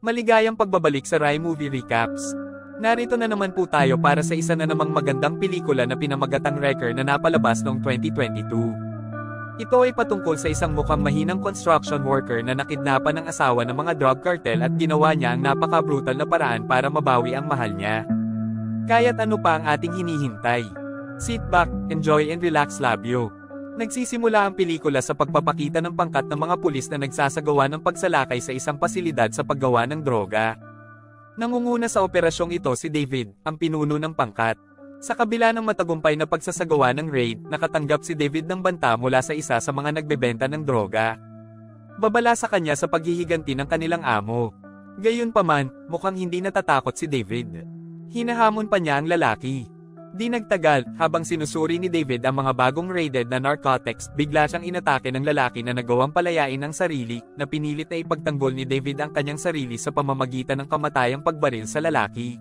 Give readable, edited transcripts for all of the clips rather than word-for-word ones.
Maligayang pagbabalik sa Rai Movie Recaps. Narito na naman po tayo para sa isa na namang magandang pelikula na pinamagatang Wrecker na napalabas noong 2022. Ito ay patungkol sa isang mukhang mahinang construction worker na nakidnapan ng asawa ng mga drug cartel at ginawa niya ang napaka-brutal na paraan para mabawi ang mahal niya. Kaya't ano pa ang ating hinihintay? Sit back, enjoy and relax labyo. Nagsisimula ang pelikula sa pagpapakita ng pangkat ng mga pulis na nagsasagawa ng pagsalakay sa isang pasilidad sa paggawa ng droga. Nangunguna sa operasyong ito si David, ang pinuno ng pangkat. Sa kabila ng matagumpay na pagsasagawa ng raid, nakatanggap si David ng banta mula sa isa sa mga nagbebenta ng droga. Babala sa kanya sa paghihiganti ng kanilang amo. Gayunpaman, mukhang hindi natatakot si David. Hinahamon pa niya ang lalaki. Di nagtagal, habang sinusuri ni David ang mga bagong raided na narcotics, bigla siyang inatake ng lalaki na nagawang palayain ang sarili, na pinilit na ipagtanggol ni David ang kanyang sarili sa pamamagitan ng kamatayang pagbaril sa lalaki.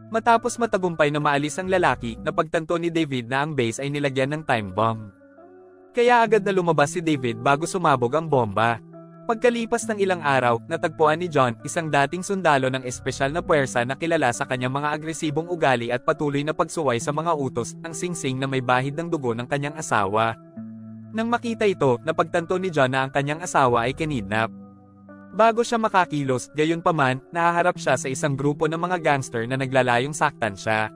Matapos matagumpay na maalis ang lalaki, napagtanto ni David na ang base ay nilagyan ng time bomb. Kaya agad na lumabas si David bago sumabog ang bomba. Pagkalipas ng ilang araw, natagpuan ni John, isang dating sundalo ng espesyal na puwersa na kilala sa kanyang mga agresibong ugali at patuloy na pagsuway sa mga utos, ang singsing na may bahid ng dugo ng kanyang asawa. Nang makita ito, napagtanto ni John na ang kanyang asawa ay kinidnap. Bago siya makakilos, gayunpaman, nahaharap siya sa isang grupo ng mga gangster na naglalayong saktan siya.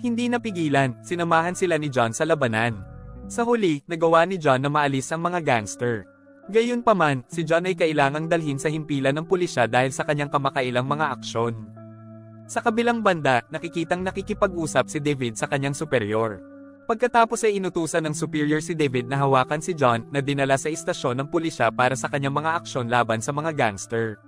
Hindi napigilan, sinamahan sila ni John sa labanan. Sa huli, nagawa ni John na maalis ang mga gangster. Gayunpaman, si John ay kailangang dalhin sa himpilan ng pulisya dahil sa kanyang kamakailang mga aksyon. Sa kabilang banda, nakikitang nakikipag-usap si David sa kanyang superior. Pagkatapos ay inutusan ng superior si David na hawakan si John na dinala sa istasyon ng pulisya para sa kanyang mga aksyon laban sa mga gangster.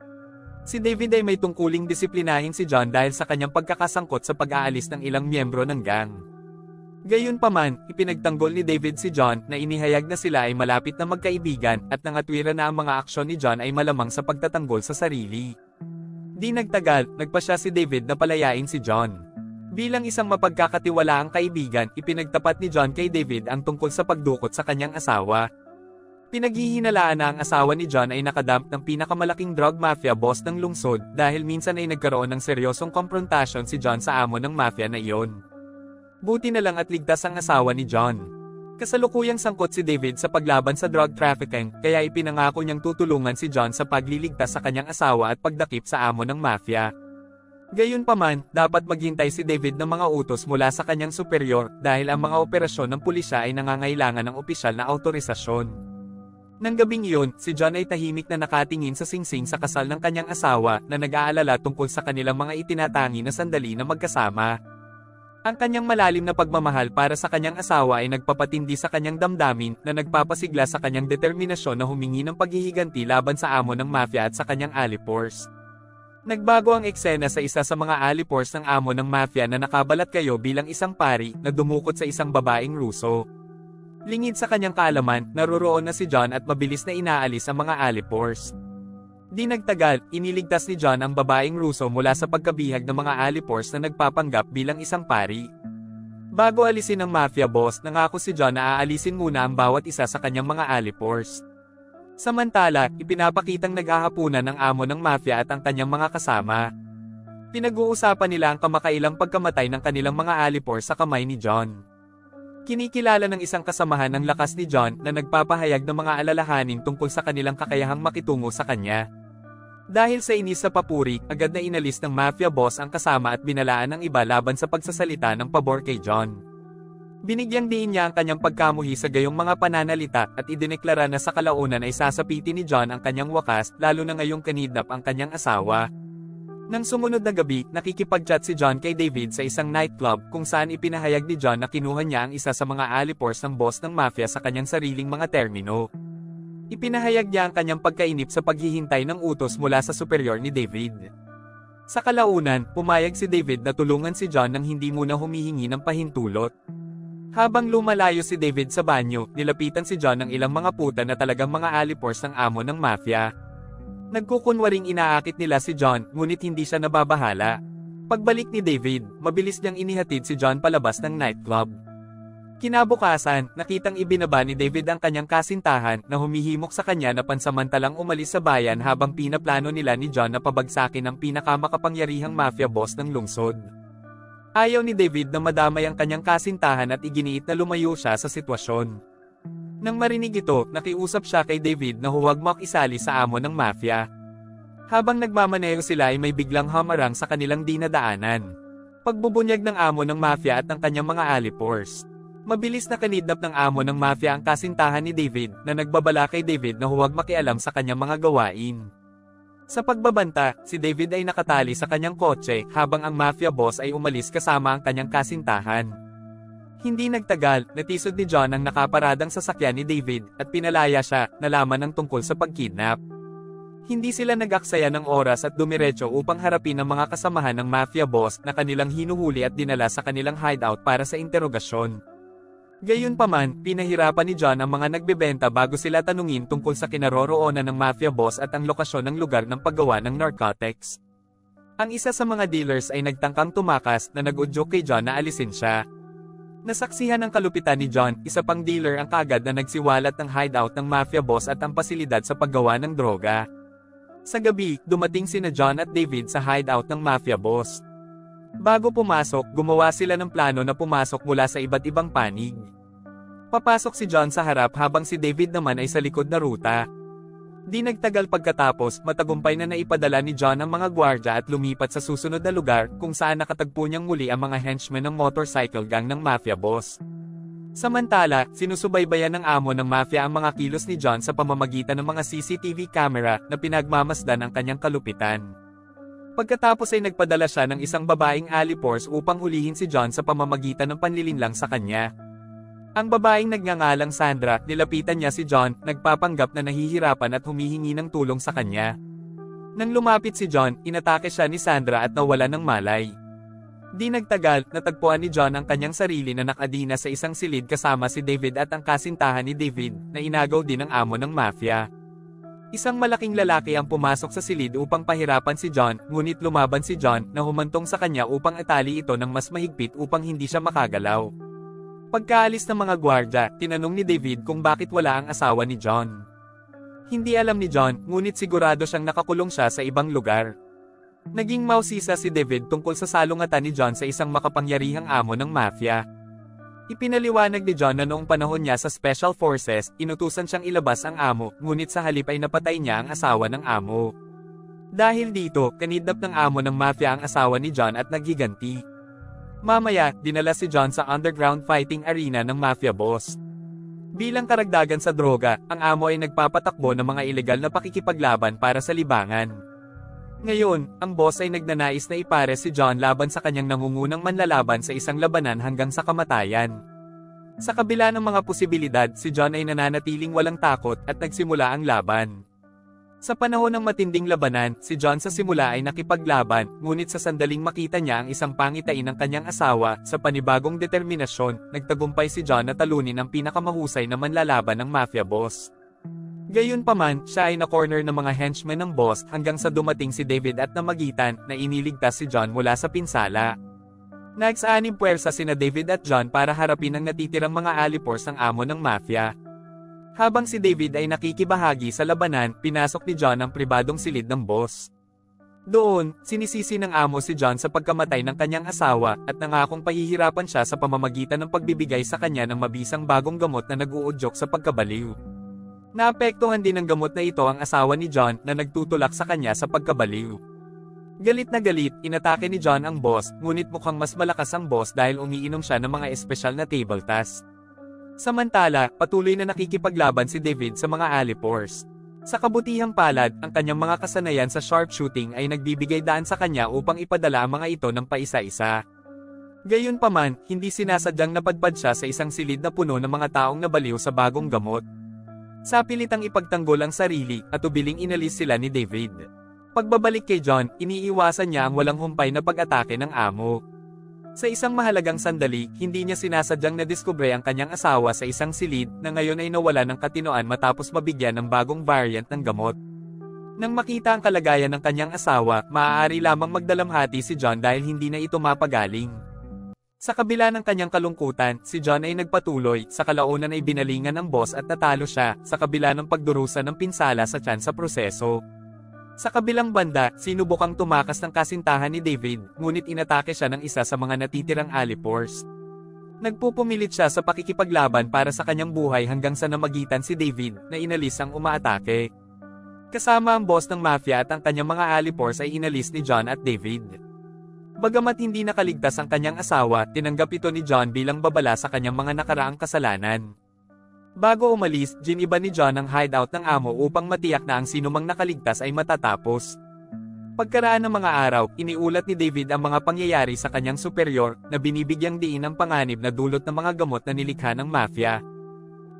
Si David ay may tungkuling disiplinahin si John dahil sa kanyang pagkakasangkot sa pag-aalis ng ilang miyembro ng gang. Gayunpaman, ipinagtanggol ni David si John na inihayag na sila ay malapit na magkaibigan at nangatwiran na ang mga aksyon ni John ay malamang sa pagtatanggol sa sarili. Di nagtagal, nagpa siya si David na palayain si John. Bilang isang mapagkakatiwalaang kaibigan, ipinagtapat ni John kay David ang tungkol sa pagdukot sa kanyang asawa. Pinaghihinalaan na ang asawa ni John ay nakadamp ng pinakamalaking drug mafia boss ng lungsod dahil minsan ay nagkaroon ng seryosong konfrontasyon si John sa amo ng mafia na iyon. Buti na lang at ligtas ang asawa ni John. Kasalukuyang sangkot si David sa paglaban sa drug trafficking, kaya ipinangako niyang tutulungan si John sa pagliligtas sa kanyang asawa at pagdakip sa amo ng mafia. Gayunpaman, dapat maghintay si David ng mga utos mula sa kanyang superior dahil ang mga operasyon ng pulisya ay nangangailangan ng opisyal na autorisasyon. Nang gabing iyon, si John ay tahimik na nakatingin sa singsing sa kasal ng kanyang asawa na nag-aalala tungkol sa kanilang mga itinatangi na sandali na magkasama. Ang kanyang malalim na pagmamahal para sa kanyang asawa ay nagpapatindi sa kanyang damdamin na nagpapasigla sa kanyang determinasyon na humingi ng paghihiganti laban sa amo ng mafia at sa kanyang alipors. Nagbago ang eksena sa isa sa mga alipors ng amo ng mafia na nakabalat kayo bilang isang pari na dumukot sa isang babaeng Ruso. Lingid sa kanyang kaalaman, naroroon na si John at mabilis na inaalis ang mga alipors. Di nagtagal, iniligtas ni John ang babaeng Ruso mula sa pagkabihag ng mga alipors na nagpapanggap bilang isang pari. Bago alisin ng mafia boss, nangako si John na aalisin muna ang bawat isa sa kanyang mga alipors. Samantala, ipinapakitang naghahapunan ng amo ng mafia at ang kanyang mga kasama. Pinag-uusapan nila ang kamakailang pagkamatay ng kanilang mga alipors sa kamay ni John. Kinikilala ng isang kasamahan ng lakas ni John na nagpapahayag ng mga alalahanin tungkol sa kanilang kakayahang makitungo sa kanya. Dahil sa inis sa papuri, agad na inalis ng mafia boss ang kasama at binalaan ng iba laban sa pagsasalita ng pabor kay John. Binigyang diin niya ang kanyang pagkamuhi sa gayong mga pananalita at idineklara na sa kalaunan ay sasapitin ni John ang kanyang wakas, lalo na ngayong kanidnap ang kanyang asawa. Nang sumunod na gabi, nakikipag-chat si John kay David sa isang nightclub kung saan ipinahayag ni John na kinuha niya ang isa sa mga alipors ng boss ng mafia sa kanyang sariling mga termino. Ipinahayag niya ang kanyang pagkainip sa paghihintay ng utos mula sa superior ni David. Sa kalaunan, pumayag si David na tulungan si John nang hindi muna humihingi ng pahintulot. Habang lumalayo si David sa banyo, nilapitan si John ng ilang mga puta na talagang mga alipors ng amo ng mafia. Nagkukunwaring inaakit nila si John, ngunit hindi siya nababahala. Pagbalik ni David, mabilis niyang inihatid si John palabas ng nightclub. Kinabukasan, nakitang ibinaba ni David ang kanyang kasintahan na humihimok sa kanya na pansamantalang umalis sa bayan habang pinaplano nila ni John na pabagsakin ang pinakamakapangyarihang mafia boss ng lungsod. Ayaw ni David na madamay ang kanyang kasintahan at iginiit na lumayo siya sa sitwasyon. Nang marinig ito, nakiusap siya kay David na huwag makisali sa amo ng mafia. Habang nagmamaneho sila ay may biglang hamarang sa kanilang dinadaanan. Pagbubunyag ng amo ng mafia at ng kanyang mga alipors. Mabilis na kanidnap ng amo ng mafia ang kasintahan ni David na nagbabala kay David na huwag makialam sa kanyang mga gawain. Sa pagbabanta, si David ay nakatali sa kanyang kotse habang ang mafia boss ay umalis kasama ang kanyang kasintahan. Hindi nagtagal, natisod ni John ang nakaparadang sasakyan ni David at pinalaya siya, nalaman ng tungkol sa pagkidnap. Hindi sila nag-aksaya ng oras at dumiretso upang harapin ang mga kasamahan ng mafia boss na kanilang hinuhuli at dinala sa kanilang hideout para sa interogasyon. Gayunpaman, pinahirapan ni John ang mga nagbebenta bago sila tanungin tungkol sa kinaroroonan ng mafia boss at ang lokasyon ng lugar ng paggawa ng narcotics. Ang isa sa mga dealers ay nagtangkang tumakas na nag-udyok kay John na alisin siya. Nasaksihan ng kalupitan ni John, isa pang dealer ang kaagad na nagsiwalat ng hideout ng mafia boss at ang pasilidad sa paggawa ng droga. Sa gabi, dumating sina John at David sa hideout ng mafia boss. Bago pumasok, gumawa sila ng plano na pumasok mula sa iba't ibang panig. Papasok si John sa harap habang si David naman ay sa likod na ruta. Di nagtagal pagkatapos, matagumpay na naipadala ni John ang mga gwardya at lumipat sa susunod na lugar kung saan nakatagpo niyang muli ang mga henchmen ng motorcycle gang ng mafia boss. Samantala, sinusubaybayan ng amo ng mafia ang mga kilos ni John sa pamamagitan ng mga CCTV camera na pinagmamasdan ang kanyang kalupitan. Pagkatapos ay nagpadala siya ng isang babaeng alipors upang hulihin si John sa pamamagitan ng panlilinlang sa kanya. Ang babaeng nagngangalang Sandra, nilapitan niya si John, nagpapanggap na nahihirapan at humihingi ng tulong sa kanya. Nang lumapit si John, inatake siya ni Sandra at nawala ng malay. Di nagtagal, natagpuan ni John ang kanyang sarili na nakadina sa isang silid kasama si David at ang kasintahan ni David, na inagaw din ng amo ng mafia. Isang malaking lalaki ang pumasok sa silid upang pahirapan si John, ngunit lumaban si John na humantong sa kanya upang itali ito ng mas mahigpit upang hindi siya makagalaw. Pagkaalis ng mga gwardya, tinanong ni David kung bakit wala ang asawa ni John. Hindi alam ni John, ngunit sigurado siyang nakakulong siya sa ibang lugar. Naging mausisa si David tungkol sa salungatan ni John sa isang makapangyarihang amo ng mafia. Ipinaliwanag ni John na noong panahon niya sa Special Forces, inutusan siyang ilabas ang amo, ngunit sa halip ay napatay niya ang asawa ng amo. Dahil dito, kanidnap ng amo ng mafia ang asawa ni John at naghiganti. Mamaya, dinala si John sa underground fighting arena ng mafia boss. Bilang karagdagan sa droga, ang amo ay nagpapatakbo ng mga ilegal na pakikipaglaban para sa libangan. Ngayon, ang boss ay nagnanais na ipares si John laban sa kanyang nangungunang manlalaban sa isang labanan hanggang sa kamatayan. Sa kabila ng mga posibilidad, si John ay nananatiling walang takot at nagsimula ang laban. Sa panahon ng matinding labanan, si John sa simula ay nakipaglaban, ngunit sa sandaling makita niya ang isang pangitain ng kanyang asawa, sa panibagong determinasyon, nagtagumpay si John na talunin ang pinakamahusay na manlalaban ng mafia boss. Gayunpaman, siya ay na-corner ng mga henchmen ng boss hanggang sa dumating si David at namagitan na iniligtas si John mula sa pinsala. Nagsaanib puwersa sina David at John para harapin ang natitirang mga alipors ng amo ng mafia. Habang si David ay nakikibahagi sa labanan, pinasok ni John ang pribadong silid ng boss. Doon, sinisisi ng amo si John sa pagkamatay ng kanyang asawa at nangakong pahihirapan siya sa pamamagitan ng pagbibigay sa kanya ng mabisang bagong gamot na nag-uudyok sa pagkabaliw. Naapektuhan din ng gamot na ito ang asawa ni John na nagtutulak sa kanya sa pagkabaliw. Galit na galit, inatake ni John ang boss, ngunit mukhang mas malakas ang boss dahil umiinom siya ng mga espesyal na table task. Samantala, patuloy na nakikipaglaban si David sa mga alipors. Sa kabutihang palad, ang kanyang mga kasanayan sa sharpshooting ay nagbibigay daan sa kanya upang ipadala ang mga ito ng paisa-isa. Gayunpaman, hindi sinasadyang napadpad siya sa isang silid na puno ng mga taong nabaliw sa bagong gamot. Sa pilitang ipagtanggol ang sarili, at ubiling inalis sila ni David. Pagbabalik kay John, iniiwasan niya ang walang humpay na pag-atake ng amo. Sa isang mahalagang sandali, hindi niya sinasadyang nadiskubre ang kanyang asawa sa isang silid na ngayon ay nawala ng katinoan matapos mabigyan ng bagong variant ng gamot. Nang makita ang kalagayan ng kanyang asawa, maaari lamang magdalamhati si John dahil hindi na ito mapagaling. Sa kabila ng kanyang kalungkutan, si John ay nagpatuloy, sa kalaunan ay binalingan ng boss at natalo siya, sa kabila ng pagdurusa ng pinsala sa tiyan sa proseso. Sa kabilang banda, sinubukang tumakas ng kasintahan ni David, ngunit inatake siya ng isa sa mga natitirang Alipores. Nagpupumilit siya sa pakikipaglaban para sa kanyang buhay hanggang sa namagitan si David, na inalis ang umaatake. Kasama ang boss ng mafia at ang kanyang mga Alipores ay inalis ni John at David. Bagamat hindi nakaligtas ang kanyang asawa, tinanggap ito ni John bilang babala sa kanyang mga nakaraang kasalanan. Bago umalis, giniba ni John ang hideout ng amo upang matiyak na ang sinumang nakaligtas ay matatapos. Pagkaraan ng mga araw, iniulat ni David ang mga pangyayari sa kanyang superior, na binibigyang diin ang panganib na dulot ng mga gamot na nilikha ng mafia.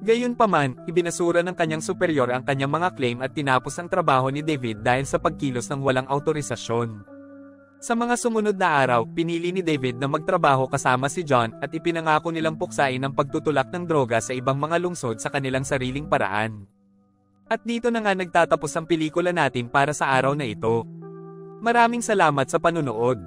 Gayunpaman, ibinasura ng kanyang superior ang kanyang mga claim at tinapos ang trabaho ni David dahil sa pagkilos ng walang autorisasyon. Sa mga sumunod na araw, pinili ni David na magtrabaho kasama si John at ipinangako nilang puksain ang pagtutulak ng droga sa ibang mga lungsod sa kanilang sariling paraan. At dito na nga nagtatapos ang pelikula natin para sa araw na ito. Maraming salamat sa panunood.